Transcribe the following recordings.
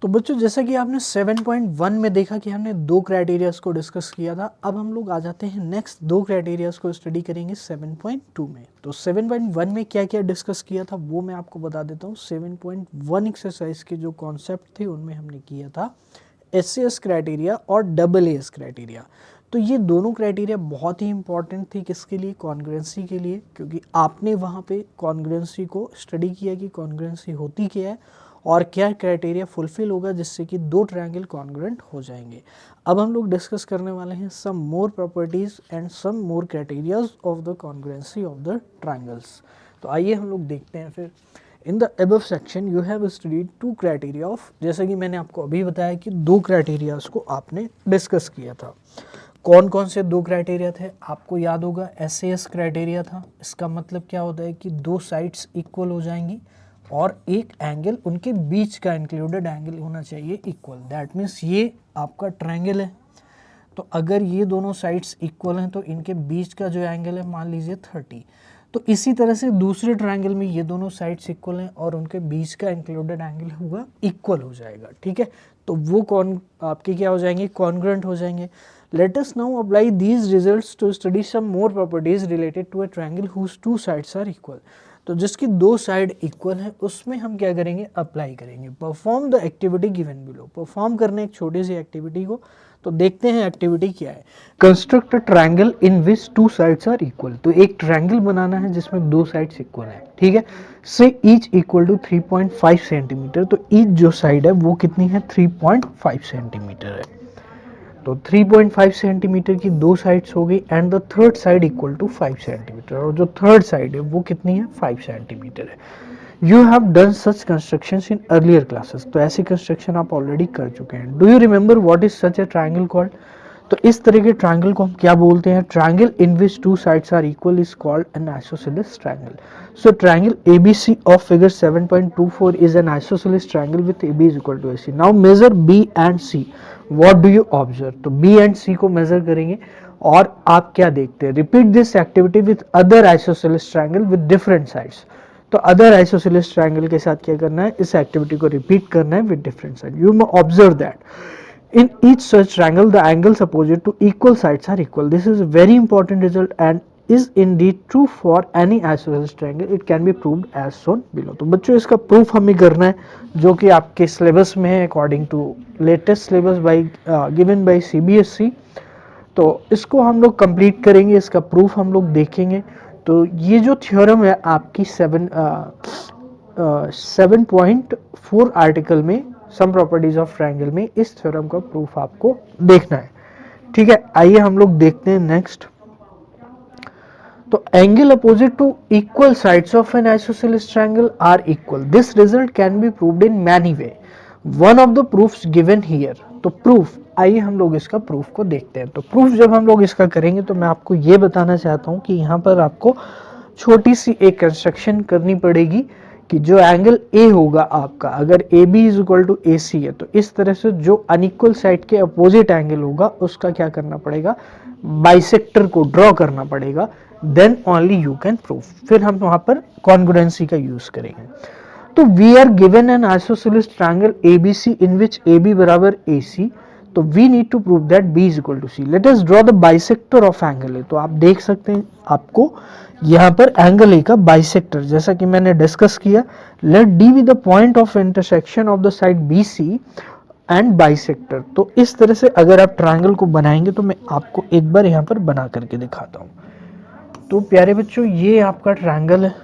तो बच्चों जैसा कि आपने 7.1 में देखा कि हमने दो क्राइटेरियाज को डिस्कस किया था। अब हम लोग आ जाते हैं नेक्स्ट दो क्राइटेरियाज को स्टडी करेंगे 7.2 में। तो 7.1 में क्या क्या डिस्कस किया था वो मैं आपको बता देता हूँ। 7.1 एक्सरसाइज के जो कॉन्सेप्ट थे उनमें हमने किया था एस क्राइटेरिया और डबल एस क्राइटेरिया। तो ये दोनों क्राइटेरिया बहुत ही इंपॉर्टेंट थी किसके लिए, कॉन्ग्रुएंसी के लिए, क्योंकि आपने वहाँ पे कॉन्ग्रुएंसी को स्टडी किया कि कॉन्ग्रुएंसी होती क्या है और क्या क्राइटेरिया फुलफिल होगा जिससे कि दो ट्रायंगल कॉन्ग्रुएंट हो जाएंगे। अब हम लोग डिस्कस करने वाले हैं some more properties and some more criterias of the congruency of the triangles. तो आइए हम लोग देखते हैं फिर। In the above section you have studied two criteria of, जैसा कि मैंने आपको अभी बताया कि दो क्राइटेरियाज को आपने डिस्कस किया था। कौन कौन से दो क्राइटेरिया थे आपको याद होगा, एस क्राइटेरिया था। इसका मतलब क्या होता है कि दो साइड्स इक्वल हो जाएंगी और एक एंगल उनके बीच का इंक्लूडेड एंगल होना चाहिए इक्वल। दैट मीन्स ये आपका ट्रायंगल है, तो अगर ये दोनों साइड्स इक्वल हैं तो इनके बीच का जो एंगल है मान लीजिए 30। तो इसी तरह से दूसरे ट्रायंगल में ये दोनों साइड्स इक्वल हैं और उनके बीच का इंक्लूडेड एंगल होगा इक्वल हो जाएगा। ठीक है, तो वो कौन आपके क्या हो जाएंगे, कॉन्ग्रुएंट हो जाएंगे। Let us now apply these results to study some more properties related to a triangle whose two sides are equal. तो जिसकी दो साइड इक्वल है उसमें हम क्या करेंगे, अप्लाई करेंगे। Perform the activity given below. Perform करने एक छोटी सी एक्टिविटी को, तो देखते हैं एक्टिविटी क्या है। Construct a triangle in which two sides are equal. तो एक ट्रायंगल बनाना है जिसमें दो साइड्स इक्वल है। ठीक है, से ईच इक्वल टू 3.5 सेंटीमीटर। तो ईच जो साइड है वो कितनी है, 3.5 सेंटीमीटर है। तो 3.5 सेंटीमीटर की दो साइड्स हो गई and the third side equal to 5 centimetre. और जो थर्ड साइड है वो कितनी है, 5 सेंटीमीटर है। You have done such constructions in earlier classes. तो ऐसी कंस्ट्रक्शन आप ऑलरेडी कर चुके हैं। Do you remember what is such A triangle called. तो इस तरह के ट्रायंगल को हम क्या बोलते हैं, triangle in which two sides are equal is called an isosceles triangle. So triangle ABC of figure 7.24 is an isosceles triangle with AB is equal to AC. Now measure B and C. What do you observe? तो B and C को measure करेंगे और आप क्या देखते हैं, repeat this activity with other isosceles triangle with different sides. तो other isosceles triangle के साथ क्या करना है, इस activity को repeat करना है with different sides. You may observe that in each such triangle the angles opposite to equal sides are equal. This is a very important result and is indeed true for any isosceles triangle. It can be proved as shown below. तो बच्चों इसका proof हमें करना है जो कि आपके syllabus में है according to latest syllabus by given by CBSE। तो इसको हम लोग कंप्लीट करेंगे, इसका प्रूफ हम लोग देखेंगे। तो ये जो थ्योरम है आपकी 7.4 आर्टिकल में सम प्रॉपर्टीज ऑफ ट्रायंगल में, इस थ्योरम का प्रूफ आपको देखना है। ठीक है, आइए हम लोग देखते हैं नेक्स्ट। तो angle opposite to equal sides of an isosceles triangle are equal. This result can be proved in many way. One of the proofs given here. तो प्रूफ, आइए हम लोग इसका प्रूफ को देखते हैं। तो प्रूफ जब हम लोग इसका करेंगे तो मैं आपको ये बताना चाहता हूँ कि यहाँ पर आपको छोटी सी एक कंस्ट्रक्शन करनी पड़ेगी कि जो एंगल ए होगा आपका, अगर A B is equal to A C है, तो इस तरह से जो अनइक्वल साइड के अपोजिट एंगल होगा उसका क्या करना पड़ेगा, बाइसेक्टर को ड्रॉ करना पड़ेगा। Then only you can prove. फिर हम वहां पर कॉन्ग्रुएंसी का यूज करेंगे। तो we are given an isosceles triangle ABC in which AB बराबर AC। तो we need to prove that B is equal to C। Let us draw the bisector of angle A. तो आप देख सकते हैं आपको यहाँ पर एंगल ए का बाइसेक्टर, जैसा कि मैंने डिस्कस किया, let D be the point of intersection of the side BC and bisector. तो इस तरह से अगर आप ट्रायंगल को बनाएंगे तो मैं आपको एक बार यहाँ पर बना करके दिखाता हूँ। तो प्यारे बच्चों ये आपका ट्रायंगल है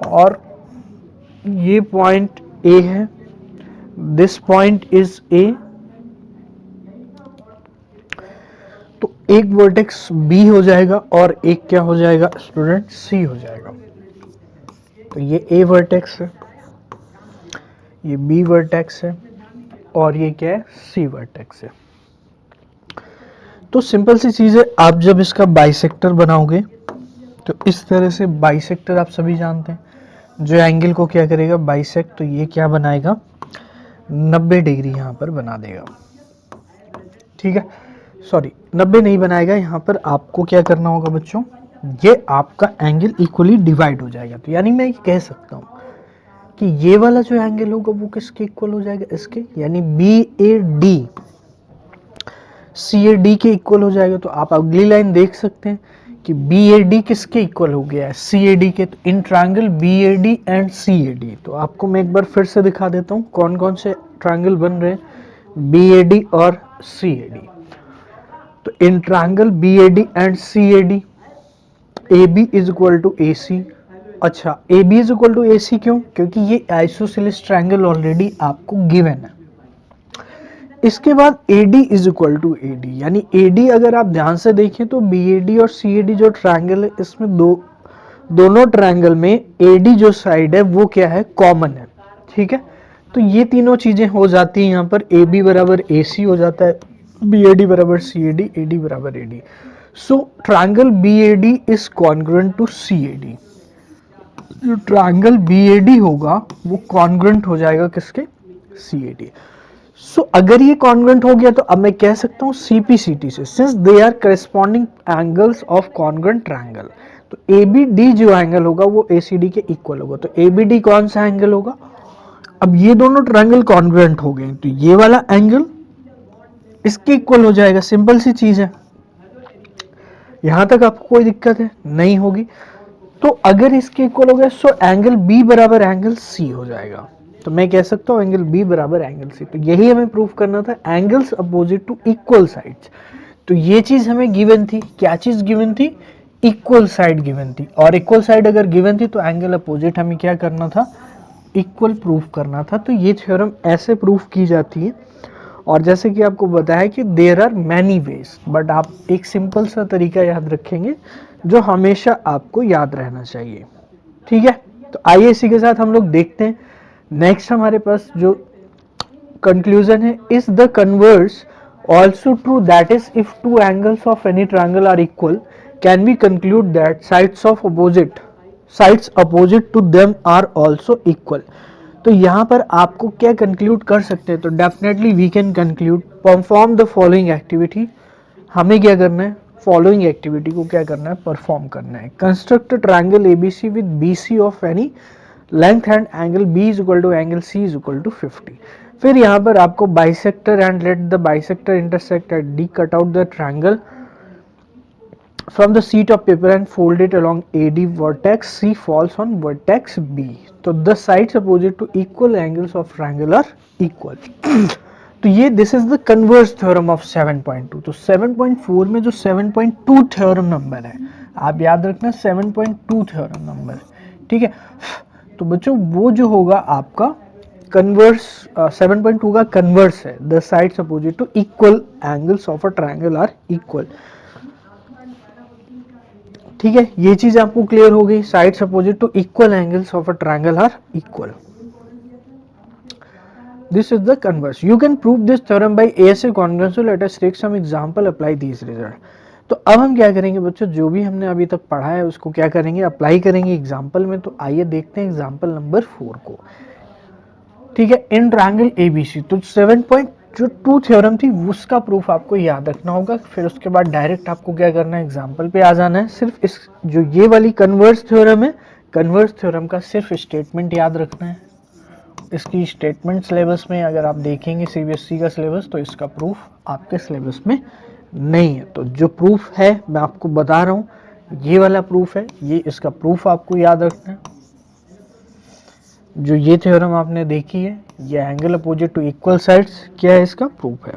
और ये पॉइंट ए है, दिस पॉइंट इज ए। तो एक वर्टेक्स बी हो जाएगा और एक क्या हो जाएगा स्टूडेंट, सी हो जाएगा। तो ये ए वर्टेक्स है, ये बी वर्टेक्स है और ये क्या है, सी वर्टेक्स है। तो सिंपल सी चीज है, आप जब इसका बाइसेक्टर बनाओगे तो इस तरह से बाइसेक्टर आप सभी जानते हैं, जो एंगल को क्या करेगा, बाइसेक्ट। तो ये क्या बनाएगा, 90 डिग्री यहाँ पर बना देगा। ठीक है, सॉरी 90 नहीं बनाएगा, यहाँ पर आपको क्या करना होगा बच्चों, ये आपका एंगल इक्वली डिवाइड हो जाएगा। तो यानी मैं कह सकता हूँ कि ये वाला जो एंगल होगा वो किसके इक्वल हो जाएगा, इसके, यानी BAD CAD के इक्वल हो जाएगा। तो आप अगली लाइन देख सकते हैं कि BAD किसके इक्वल हो गया है, CAD के। तो in triangle BAD and CAD, तो आपको मैं एक बार फिर से दिखा देता हूँ कौन कौन से ट्रायंगल बन रहे हैं, BAD और CAD। तो in triangle BAD and CAD AB is equal to AC। अच्छा, AB is equal to AC क्यों, क्योंकि ये आइसोसेलेस ट्रायंगल ऑलरेडी आपको गिवन है। इसके बाद AD is equal to AD, यानी AD अगर आप ध्यान से देखें तो BAD और CAD जो ट्रायंगल है, इसमें दोनों ट्रायंगल में AD जो साइड है वो क्या है, कॉमन है। ठीक है, तो ये तीनों चीजें हो जाती हैं यहाँ पर, AB बराबर AC हो जाता है, BAD बराबर CAD, AD बराबर AD। So triangle BAD is congruent to CAD। जो ट्रायंगल BAD होगा वो कॉन्ग्रुएंट हो जाएगा किसके, CAD। सो अगर ये कॉन्ग्रुएंट हो गया तो अब मैं कह सकता हूँ CPCT से, since they are corresponding angles of congruent triangle. तो ABD जो एंगल होगा वो ACD के इक्वल होगा। तो ABD कौन सा एंगल होगा, अब ये दोनों ट्रायंगल कॉन्ग्रुएंट हो गए तो ये वाला एंगल इसके इक्वल हो जाएगा, सिंपल सी चीज है। यहां तक आपको कोई दिक्कत है नहीं होगी। तो अगर इसके इक्वल हो गया सो एंगल B बराबर एंगल C हो जाएगा। तो मैं कह सकता हूं एंगल B बराबर एंगल C। तो यही हमें प्रूव करना था, angles opposite to equal sides. तो ये चीज हमें गिवन थी, क्या चीज गिवन थी, इक्वल साइड गिवन थी। और इक्वल साइड अगर गिवन थी तो एंगल अपोजिट हमें क्या करना था, इक्वल प्रूफ करना था। तो ये थ्योरम ऐसे प्रूफ की जाती है। और जैसे कि आपको बताया कि there are many ways, but आप एक सिंपल सा तरीका याद रखेंगे जो हमेशा आपको याद रहना चाहिए। ठीक है, तो आइए इसी के साथ हम लोग देखते हैं नेक्स्ट हमारे पास जो कंक्लूजन है, is the converse also true, that is if two angles of any triangle are equal can we conclude that sides opposite to them are also equal. तो यहाँ पर आपको क्या कंक्लूड कर सकते हैं, तो definitely we can conclude, perform the following activity. हमें क्या करना है, फॉलोइंग एक्टिविटी को क्या करना है, परफॉर्म करना है। Construct triangle ABC with BC of any length and angle B is equal to angle C is equal to 50। फिर यहाँ पर आपको bisector and let the bisector intersect at D, cut out the triangle from the sheet of paper and fold it along AD vertex, C falls on vertex B. तो the sides opposite to equal angles of triangle are equal. तो ये this is the converse theorem of 7.2. तो 7.4 में जो 7.2 theorem number है, आप याद रखना 7.2 theorem नंबर, ठीक है। तो बच्चों वो जो होगा आपका कन्वर्स 7.2 का कन्वर्स है, the sides opposite to equal angles of a triangle are equal। ठीक है, ये चीज आपको क्लियर हो गई, sides opposite to equal angles of a triangle are equal. This is the converse, you can prove this theorem by ASA congruence. Let us take some example, apply this result. तो अब हम क्या करेंगे बच्चों, जो भी हमने अभी तक पढ़ा है उसको क्या करेंगे, अप्लाई करेंगे एग्जांपल में। तो आइए देखते हैं एग्जांपल नंबर 4 को। ठीक है, इन ट्रायंगल ABC, तो 7.2 थ्योरम थी उसका प्रूफ आपको याद रखना होगा। फिर उसके बाद डायरेक्ट आपको क्या करना है, एग्जांपल पे आ जाना है। सिर्फ इस जो ये वाली कन्वर्स थ्योरम है, कन्वर्स थ्योरम का सिर्फ स्टेटमेंट याद रखना है। इसकी स्टेटमेंट सिलेबस में अगर आप देखेंगे CBSE का सिलेबस, तो इसका प्रूफ आपके सिलेबस में नहीं है। तो जो प्रूफ है मैं आपको बता रहा हूँ, ये वाला प्रूफ है, ये इसका प्रूफ आपको याद रखना है। जो ये थ्योरम आपने देखी है, ये angle opposite to equal sides क्या है, इसका प्रूफ है।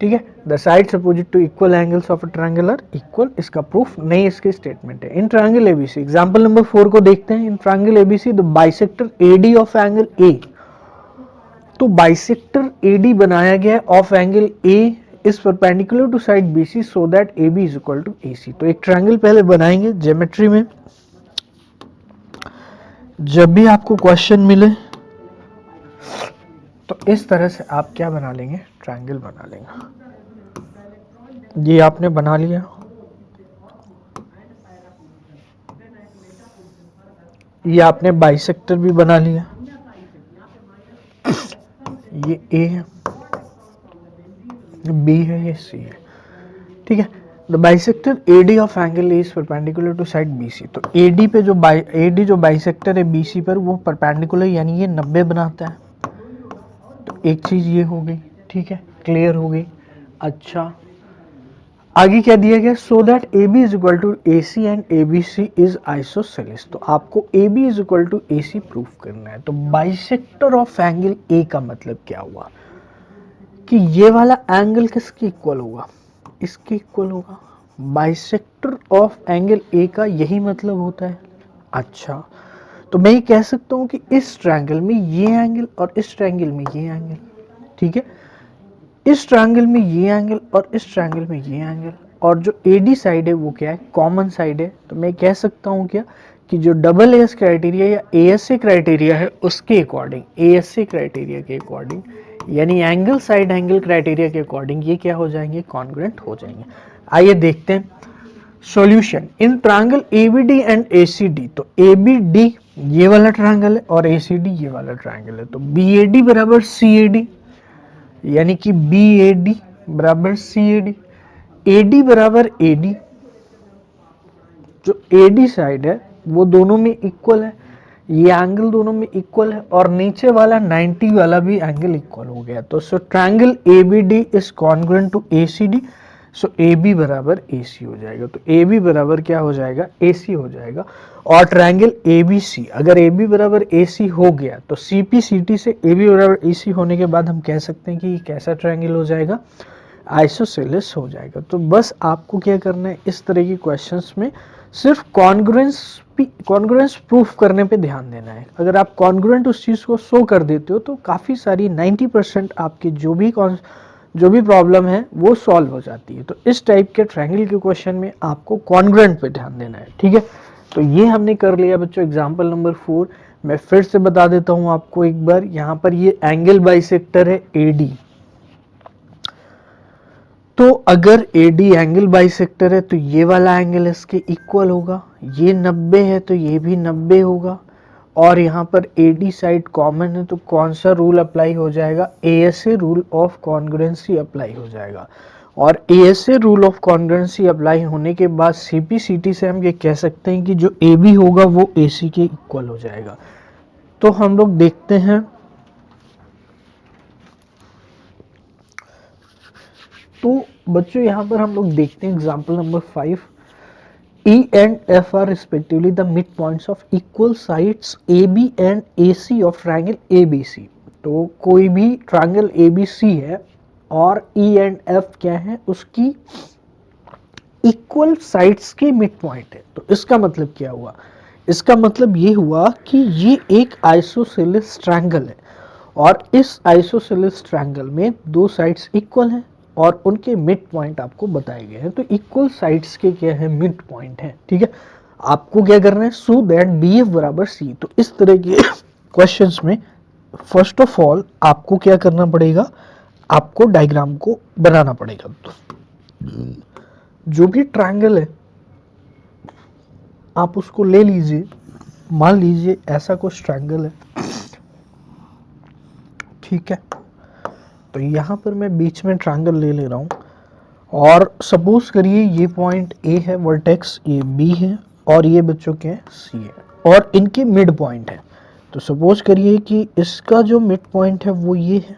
ठीक है, the sides opposite to equal angles of a triangle are equal, इसका प्रूफ नहीं, इसकी स्टेटमेंट है। In triangle ABC, example number 4 को देखते हैं। In triangle ABC the bisector AD of angle A, तो बाइसेक्टर AD बनाया गया of angle A is perpendicular to side BC so that AB is equal to AC। तो एक triangle पहले बनाएंगे ज्योमेट्री में, जब भी आपको क्वेश्चन मिले तो इस तरह से आप क्या बना लेंगे, ट्रायंगल बना लेंगे। ये आपने बना लिया, ये आपने बाइसेक्टर भी बना लिया, ये A है, B है, ये C है। ठीक है, the bisector AD of angle is perpendicular to side BC। तो AD पे जो AD जो बाइसेक्टर है BC पर वो परपेंडिकुलर यानी ये 90 बनाता है। तो एक चीज ये हो गई, ठीक है, क्लियर हो गई। अच्छा आगे क्या दिया गया, so that AB is equal to AC and ABC is isosceles. तो आपको AB is equal to AC proof करना है। तो बाइसेक्टर ऑफ एंगल A का मतलब क्या हुआ कि ये वाला एंगल किसके इक्वल होगा, इसके इक्वल होगा। बाइसेक्टर ऑफ एंगल A का यही मतलब होता है। अच्छा तो मैं ये कह सकता हूं कि इस ट्रायंगल में ये एंगल और इस ट्रायंगल में ये एंगल, ठीक है, इस ट्रायंगल में ये एंगल और इस ट्रायंगल में ये एंगल, और जो AD साइड है वो क्या है, कॉमन साइड है। तो मैं कह सकता हूं क्या कि जो डबल AS क्राइटेरिया या ASA क्राइटेरिया है उसके अकॉर्डिंग, ASA क्राइटेरिया के अकॉर्डिंग यानी एंगल साइड एंगल क्राइटेरिया के अकॉर्डिंग ये क्या हो जाएंगे, कॉन्ग्रुएंट हो जाएंगे। आइए देखते हैं solution in triangle ABD and ACD। तो ABD ये वाला ट्रायंगल है और ACD ये वाला ट्रायंगल है। तो BAD बराबर CAD यानी कि BAD बराबर CAD, AD बराबर AD, जो AD साइड है वो दोनों में इक्वल है, ये एंगल दोनों में इक्वल है और नीचे वाला 90 वाला भी एंगल इक्वल हो गया। तो so triangle ABD is congruent to ACD, so AB बराबर AC हो जाएगा। तो AB बराबर क्या हो जाएगा, AC हो जाएगा। और ट्रायंगल ABC, अगर AB बराबर AC हो गया तो CPCT से AB बराबर AC होने के बाद हम कह सकते हैं कि ये कैसा ट्रायंगल हो जाएगा, आइसोसेलेस हो जाएगा। तो बस आपको क्या करना है, इस तरह के क्वेश्चंस में सिर्फ कॉन्ग्रुएंस प्रूफ करने पे ध्यान देना है। अगर आप कॉन्ग्रुएंट उस चीज़ को शो कर देते हो तो काफ़ी सारी 90% आपकी जो भी प्रॉब्लम है वो सॉल्व हो जाती है। तो इस टाइप के ट्रायंगल के क्वेश्चन में आपको कॉन्ग्रुएंट पे ध्यान देना है, ठीक है। तो ये हमने कर लिया बच्चों एग्जाम्पल नंबर 4। मैं फिर से बता देता हूँ आपको एक बार, यहाँ पर ये एंगल बाइसेक्टर है AD। तो अगर AD एंगल बाइसेक्टर है तो ये वाला एंगल इसके इक्वल होगा, ये 90 है तो ये भी 90 होगा, और यहाँ पर AD साइड कॉमन है तो कौन सा रूल अप्लाई हो जाएगा, ASA rule of congruency apply हो जाएगा। और ASA rule of congruency apply होने के बाद CPCT से हम ये कह सकते हैं कि जो AB होगा वो AC के इक्वल हो जाएगा। तो हम लोग देखते हैं, तो बच्चों यहाँ पर हम लोग देखते हैं example number 5। E and F are respectively the midpoints of equal sides AB and AC of triangle ABC। तो कोई भी ट्रायंगल ABC है और E and F क्या है, उसकी इक्वल साइड्स के मिड पॉइंट है। तो इसका मतलब क्या हुआ, इसका मतलब ये हुआ कि ये एक आइसोसेलेस ट्रायंगल है और इस आइसोसेलेस ट्रायंगल में दो साइड्स इक्वल हैं और उनके मिड पॉइंट आपको बताए गए हैं। तो इक्वल साइड्स के क्या है, मिड पॉइंट है, ठीक है। आपको क्या करना है, सो दैट BF बराबर C। तो इस तरह के क्वेश्चंस में फर्स्ट ऑफ ऑल आपको क्या करना पड़ेगा, आपको डायग्राम को बनाना पड़ेगा। तो जो भी ट्रायंगल है आप उसको ले लीजिए, मान लीजिए ऐसा कुछ ट्रायंगल है, ठीक है। तो यहाँ पर मैं बीच में ट्रायंगल ले रहा हूँ और सपोज करिए ये पॉइंट A है, वर्टेक्स ये B है और ये बच्चों के C है और इनके मिड पॉइंट है। तो सपोज करिए कि इसका जो मिड पॉइंट है वो ये है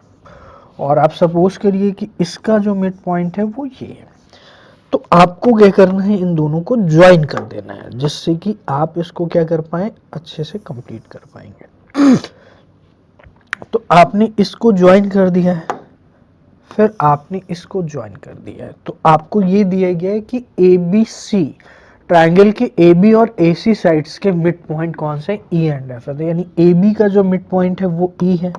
और आप सपोज करिए कि इसका जो मिड पॉइंट है वो ये है। तो आपको क्या करना है, इन दोनों को ज्वाइन कर देना है जिससे कि आप इसको क्या कर पाए, अच्छे से कंप्लीट कर पाएंगे। तो आपने इसको ज्वाइन कर दिया है, फिर आपने इसको ज्वाइन कर दिया है, तो आपको ये दिया गया है कि ABC ट्रायंगल के AB और AC साइड्स के मिड पॉइंट कौन से, E एंड F है। तो यानी AB का जो मिड पॉइंट है वो E है,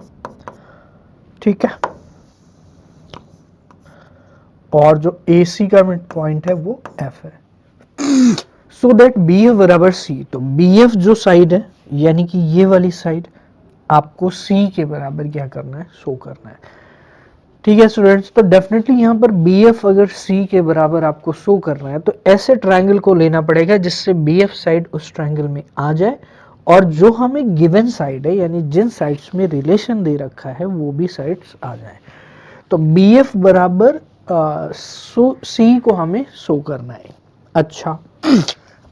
ठीक है, और जो AC का मिड पॉइंट है वो F है। सो दैट BF बराबर C। तो BF जो साइड है यानी कि ये वाली साइड आपको C के बराबर क्या करना है, शो करना है, ठीक है स्टूडेंट्स। तो डेफिनेटली यहाँ पर BF अगर C के बराबर आपको शो करना है तो ऐसे ट्रायंगल को लेना पड़ेगा जिससे BF साइड उस ट्रायंगल में आ जाए और जो हमें गिवन साइड है यानी जिन साइड्स में रिलेशन दे रखा है वो भी साइड्स आ जाए। तो BF बराबर सी को हमें शो करना है। अच्छा,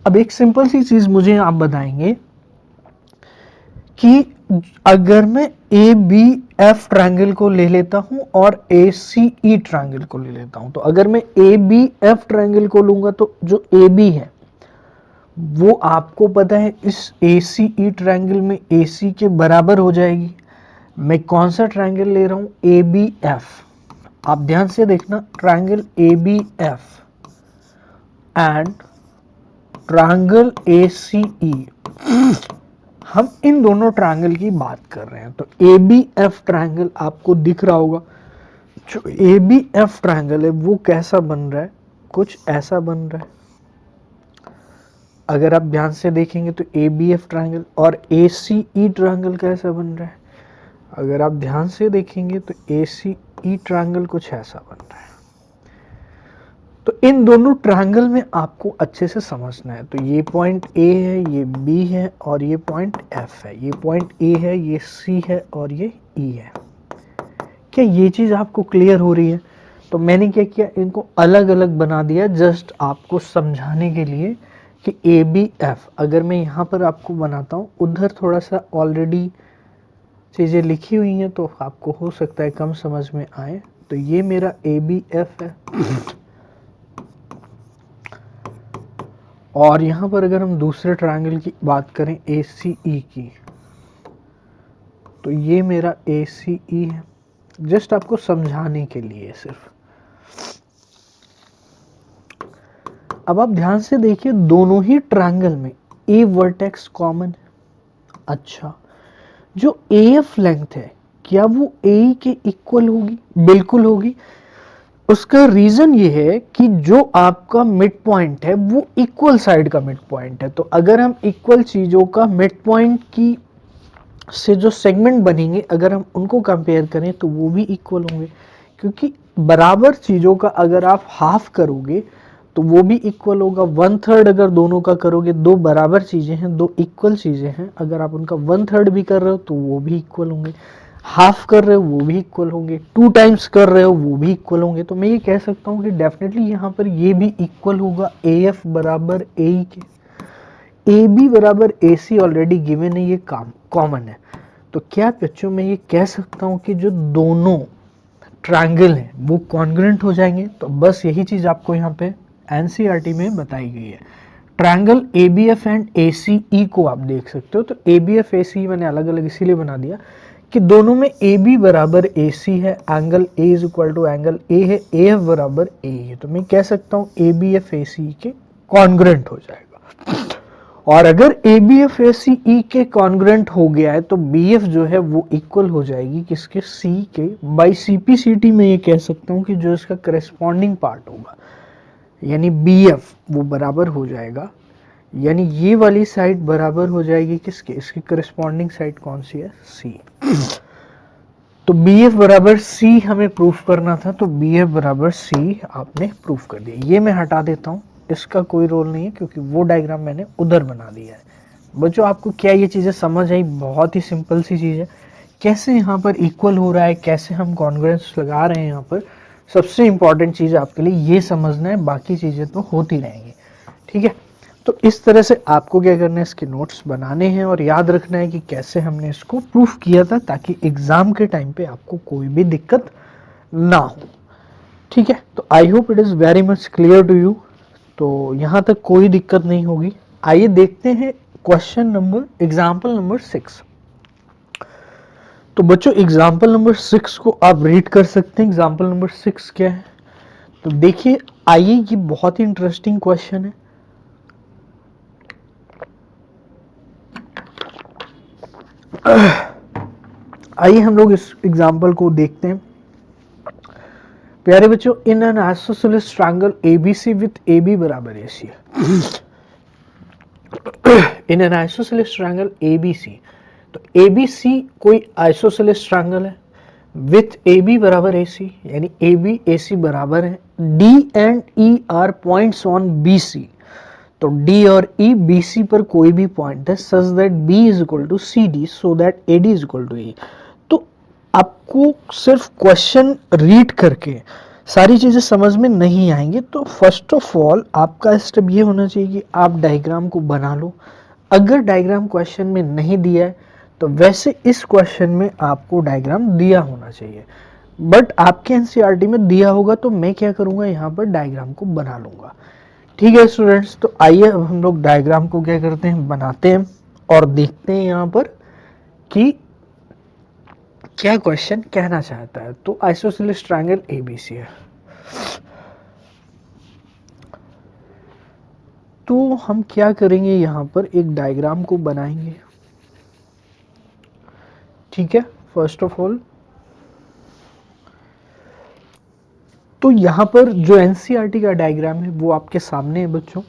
अब एक सिंपल सी चीज मुझे आप बताएंगे कि अगर मैं ए बी एफ ट्रायंगल को ले लेता हूं और ए सी ई ट्रायंगल को ले लेता हूं, तो अगर मैं ए बी एफ ट्रायंगल को लूंगा तो जो ए बी है वो आपको पता है इस ए सी ई ट्रायंगल में ए सी के बराबर हो जाएगी। मैं कौन सा ट्रायंगल ले रहा हूं? A B F. आप ध्यान से देखना, triangle A B F and triangle A C E, हम इन दोनों ट्रायंगल की बात कर रहे हैं। तो ए बी एफ ट्रायंगल आपको दिख रहा होगा। जो ए बी एफ ट्रायंगल है वो कैसा बन रहा है? कुछ ऐसा बन रहा है। अगर आप ध्यान से देखेंगे तो ए बी एफ ट्रायंगल और ए सी ई ट्रायंगल कैसा बन रहा है? अगर आप ध्यान से देखेंगे तो ए सी ई ट्रायंगल कुछ ऐसा बन रहा है। तो इन दोनों ट्रायंगल में आपको अच्छे से समझना है। तो ये पॉइंट ए है, ये बी है और ये पॉइंट एफ है। ये पॉइंट ए है, ये सी है और ये ई है। क्या ये चीज़ आपको क्लियर हो रही है? तो मैंने क्या किया, इनको अलग अलग बना दिया जस्ट आपको समझाने के लिए कि ए बी एफ। अगर मैं यहाँ पर आपको बनाता हूँ, उधर थोड़ा सा ऑलरेडी चीज़ें लिखी हुई हैं तो आपको हो सकता है कम समझ में आए। तो ये मेरा ए बी एफ है और यहाँ पर अगर हम दूसरे ट्रायंगल की बात करें ए सी ई की, तो ये मेरा ए सी ई है। जस्ट आपको समझाने के लिए सिर्फ। अब आप ध्यान से देखिए, दोनों ही ट्रायंगल में ए वर्टेक्स कॉमन है। अच्छा, जो ए एफ लेंथ है क्या वो ए के इक्वल होगी? बिल्कुल होगी। उसका रीजन ये है कि जो आपका मिड पॉइंट है वो इक्वल साइड का मिड पॉइंट है। तो अगर हम इक्वल चीजों का मिड पॉइंट की से जो सेगमेंट बनेंगे, अगर हम उनको कंपेयर करें तो वो भी इक्वल होंगे, क्योंकि बराबर चीजों का अगर आप हाफ करोगे तो वो भी इक्वल होगा। 1/3 अगर दोनों का करोगे, दो बराबर चीजें हैं, दो इक्वल चीजें हैं, अगर आप उनका 1/3 भी कर रहे हो तो वो भी इक्वल होंगे। हाफ कर रहे हो वो भी इक्वल होंगे, 2 टाइम्स कर रहे हो वो भी इक्वल होंगे। तो मैं ये कह सकता हूँ कि डेफिनेटली यहाँ पर ये भी इक्वल होगा। ए एफ बराबर ए ई के, ए बी बराबर ए सी ऑलरेडी गिवन है, ये कॉमन है। तो क्या बच्चों मैं ये कह सकता हूँ कि जो दोनों ट्रायंगल हैं वो कॉन्ग्रुएंट हो जाएंगे? तो बस यही चीज आपको यहाँ पे एनसीईआरटी में बताई गई है। Triangle A B F and A C E को आप देख सकते हो। तो ए बी एफ ए सी मैंने अलग अलग इसीलिए बना दिया कि दोनों में ए बी बराबर ए सी है, angle A is equal to angle A है, ए एफ बराबर ए है। तो मैं कह सकता हूँ ए बी एफ ए सी के कॉन्ग्रुएंट हो जाएगा। और अगर A B F A C ई के कॉन्ग्रुएंट हो गया है तो बी एफ जो है वो इक्वल हो जाएगी किसके? सी के। By C P C T में ये कह सकता हूँ कि जो इसका करस्पॉन्डिंग पार्ट होगा यानी बी एफ वो बराबर हो जाएगा, यानी ये वाली साइड बराबर हो जाएगी किसके? इसकी करस्पॉन्डिंग साइड कौन सी है? सी। तो बी एफ बराबर सी हमें प्रूफ करना था, तो बी एफ बराबर सी आपने प्रूफ कर दिया। ये मैं हटा देता हूँ, इसका कोई रोल नहीं है क्योंकि वो डायग्राम मैंने उधर बना दिया है। बच्चों आपको क्या ये चीज़ें समझ आई? बहुत ही सिंपल सी चीज़ है। कैसे यहाँ पर इक्वल हो रहा है, कैसे हम कॉन्ग्रुएंस लगा रहे हैं यहाँ पर, सबसे इंपॉर्टेंट चीज़ आपके लिए ये समझना है, बाकी चीज़ें तो होती रहेंगी। ठीक है, तो इस तरह से आपको क्या करना है, इसके नोट्स बनाने हैं और याद रखना है कि कैसे हमने इसको प्रूफ किया था, ताकि एग्जाम के टाइम पे आपको कोई भी दिक्कत ना हो। ठीक है, तो I hope it is very much clear to you. तो यहाँ तक कोई दिक्कत नहीं होगी। आइए देखते हैं क्वेश्चन नंबर, एग्जाम्पल नंबर 6। तो बच्चों एग्जाम्पल नंबर 6 को आप रीड कर सकते हैं। एग्जाम्पल नंबर 6 क्या है? तो देखिए, आइए, ये बहुत ही इंटरेस्टिंग क्वेश्चन है। आइए हम लोग इस एग्जाम्पल को देखते हैं। प्यारे बच्चों, in an isosceles triangle ABC with AB बराबर AC है। In an isosceles triangle ABC, तो ABC कोई आइसोसेलेस ट्रायंगल है विथ AB बराबर AC, यानी AB AC बराबर है। D and E are points on BC, तो D और E BC पर कोई भी पॉइंट है such that B is equal to CD so that AD is equal to E। तो आपको सिर्फ क्वेश्चन रीड करके सारी चीज़ें समझ में नहीं आएंगी। तो फर्स्ट ऑफ ऑल आपका स्टेप ये होना चाहिए कि आप डायग्राम को बना लो। अगर डायग्राम क्वेश्चन में नहीं दिया है तो वैसे इस क्वेश्चन में आपको डायग्राम दिया होना चाहिए, बट आपके एनसीईआरटी में दिया होगा तो मैं क्या करूँगा, यहाँ पर डायग्राम को बना लूँगा। ठीक है स्टूडेंट्स, तो आइए अब हम लोग डायग्राम को क्या करते हैं, बनाते हैं और देखते हैं यहाँ पर कि क्या क्वेश्चन कहना चाहता है। तो आइसोसेलेस ट्रायंगल एबीसी है, तो हम क्या करेंगे, यहाँ पर एक डायग्राम को बनाएंगे। ठीक है, फर्स्ट ऑफ ऑल तो यहाँ पर जो एनसीईआरटी का डायग्राम है वो आपके सामने है बच्चों।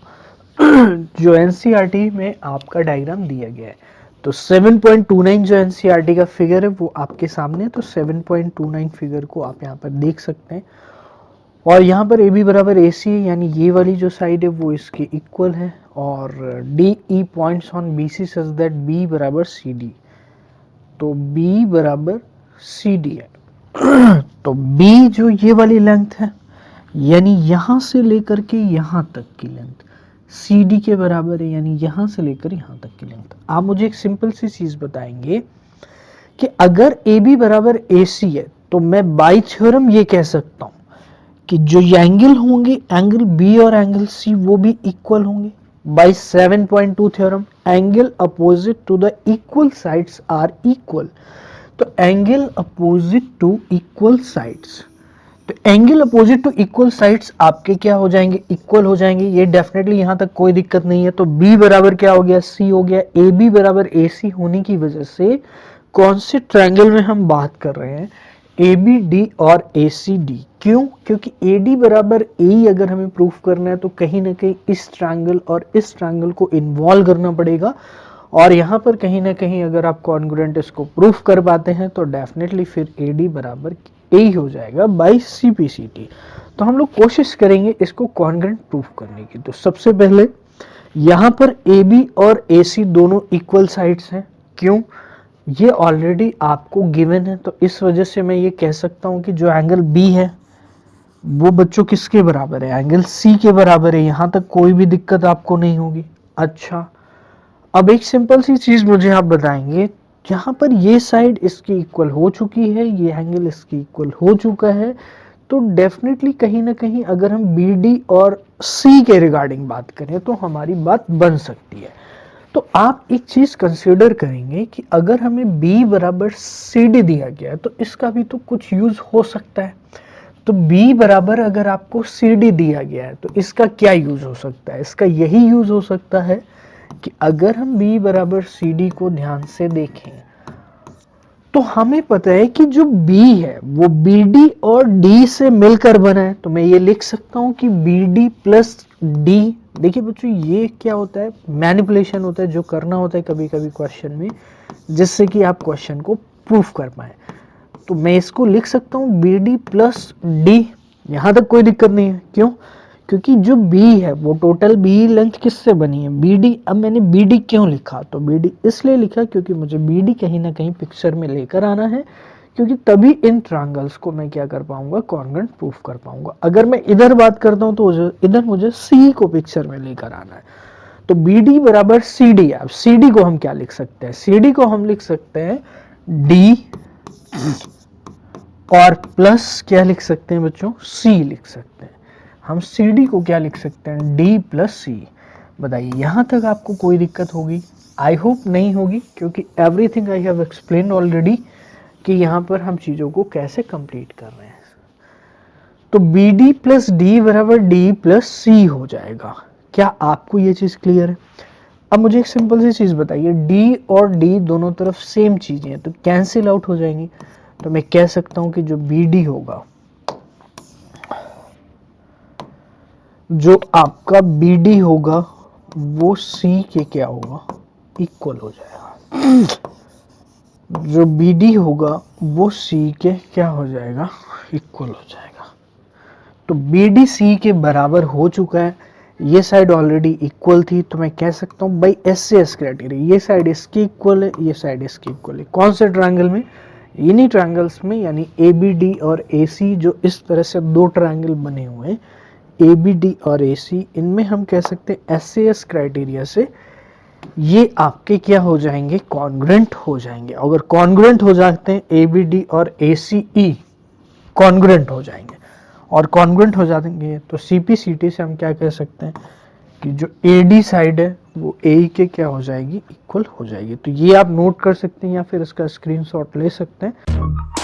जो एनसीईआरटी में आपका डायग्राम दिया गया है, तो 7.29 जो एनसीईआरटी का फिगर है वो आपके सामने है। तो 7.29 फिगर को आप यहाँ पर देख सकते हैं, और यहाँ पर ए बी बराबर ए सी, यानी ये वाली जो साइड है वो इसके इक्वल है, और D E points on B C such that B बराबर सी डी, तो बी बराबर सी डी है। तो बी जो ये वाली लेंथ है, यानी यहाँ से लेकर के यहाँ तक की लेंथ सी डी के बराबर है, यानी यहाँ से लेकर यहाँ तक की लेंथ। आप मुझे एक सिंपल सी चीज़ बताएंगे कि अगर ए बी बराबर ए सी है तो मैं बाय थ्योरम ये कह सकता हूँ कि जो एंगल होंगे, एंगल बी और एंगल सी, वो भी इक्वल होंगे। By 7.2 theorem angle opposite to the equal sides are equal. तो angle opposite to equal sides, तो angle opposite to equal sides आपके क्या हो जाएंगे, इक्वल हो जाएंगे। ये डेफिनेटली यहां तक कोई दिक्कत नहीं है। तो बी बराबर क्या हो गया, सी हो गया। ए बी बराबर ए सी होने की वजह से कौन से ट्रायंगल में हम बात कर रहे हैं, ए बी डी और ए सी डी। क्यों, क्योंकि ए डी बराबर ए अगर हमें प्रूफ करना है तो कहीं ना कहीं इस ट्रायंगल और इस ट्रायंगल को इन्वॉल्व करना पड़ेगा, और यहाँ पर कहीं ना कहीं अगर आप कॉन्ग्रुएंट इसको प्रूफ कर पाते हैं तो डेफिनेटली फिर ए डी बराबर ए ही हो जाएगा by C P C T. तो हम लोग कोशिश करेंगे इसको कॉन्ग्रुएंट प्रूफ करने की। तो सबसे पहले यहाँ पर ए बी और ए सी दोनों इक्वल साइड्स हैं। क्यों, ये ऑलरेडी आपको गिवन है, तो इस वजह से मैं ये कह सकता हूँ कि जो एंगल बी है वो बच्चों किसके बराबर है, एंगल सी के बराबर है। यहाँ तक कोई भी दिक्कत आपको नहीं होगी। अच्छा, अब एक सिंपल सी चीज मुझे आप बताएंगे, यहाँ पर ये साइड इसकी इक्वल हो चुकी है, ये एंगल इसकी इक्वल हो चुका है, तो डेफिनेटली कहीं ना कहीं अगर हम बी डी और सी के रिगार्डिंग बात करें तो हमारी बात बन सकती है। तो आप एक चीज कंसिडर करेंगे कि अगर हमें b बराबर सी डी दिया गया है तो इसका भी तो कुछ यूज हो सकता है। तो b बराबर अगर आपको सी डी दिया गया है तो इसका क्या यूज हो सकता है, इसका यही यूज हो सकता है कि अगर हम b बराबर सी डी को ध्यान से देखें तो हमें पता है कि जो b है वो बी डी और d से मिलकर बना है। तो मैं ये लिख सकता हूं कि बी डी प्लस डी। देखिए बच्चों, ये क्या होता है, मैनिपुलेशन होता है जो करना होता है कभी कभी क्वेश्चन में, जिससे कि आप क्वेश्चन को प्रूफ कर पाए। तो मैं इसको लिख सकता हूँ बी डी प्लस डी, यहाँ तक कोई दिक्कत नहीं है। क्यों, क्योंकि जो b है वो टोटल b लेंथ किससे बनी है, bd। अब मैंने bd क्यों लिखा, तो bd इसलिए लिखा क्योंकि मुझे bd कहीं ना कहीं पिक्चर में लेकर आना है, क्योंकि तभी इन ट्रायंगल्स को मैं क्या कर पाऊंगा, कॉन्ग्रुएंट प्रूफ कर पाऊंगा। अगर मैं इधर बात करता हूं तो इधर मुझे c को पिक्चर में लेकर आना है। तो bd बराबर cd। अब cd को हम क्या लिख सकते हैं, cd को हम लिख सकते हैं d और प्लस क्या लिख सकते हैं बच्चों, c लिख सकते हैं। हम CD को क्या लिख सकते हैं, D प्लस सी। बताइए यहाँ तक आपको कोई दिक्कत होगी, आई होप नहीं होगी, क्योंकि everything I have explain already कि यहाँ पर हम चीज़ों को कैसे कंप्लीट कर रहे हैं। तो BD प्लस D बराबर D प्लस सी हो जाएगा। क्या आपको ये चीज़ क्लियर है? अब मुझे एक सिंपल सी चीज़ बताइए, D और D दोनों तरफ सेम चीज़ें हैं तो कैंसिल आउट हो जाएंगी। तो मैं कह सकता हूँ कि जो BD होगा, जो आपका BD होगा वो C के क्या होगा, इक्वल हो जाएगा। जो BD होगा वो C के क्या हो जाएगा, इक्वल हो जाएगा। तो BD C के बराबर हो चुका है। ये साइड ऑलरेडी इक्वल थी, तो मैं कह सकता हूँ बाई एस से एस क्राइटेरिया, ये साइड इसकी इक्वल है, ये साइड इसकी इक्वल है। कौन से ट्रायंगल में, इन्हीं ट्रायंगल्स में यानी ए बी डी और ए सी, जो इस तरह से दो ट्रायंगल बने हुए हैं ए बी डी और ए सी, इनमें हम कह सकते हैं SAS क्राइटेरिया से ये आपके क्या हो जाएंगे, कॉन्ग्रुएंट हो जाएंगे। अगर कॉन्ग्रुएंट हो जाते हैं ए बी डी और ए सी ई कॉन्ग्रुएंट हो जाएंगे, और कॉन्ग्रुएंट हो जाएंगे तो CP/CT से हम क्या कह सकते हैं कि जो AD साइड है वो AE के क्या हो जाएगी, इक्वल हो जाएगी। तो ये आप नोट कर सकते हैं या फिर इसका स्क्रीनशॉट ले सकते हैं।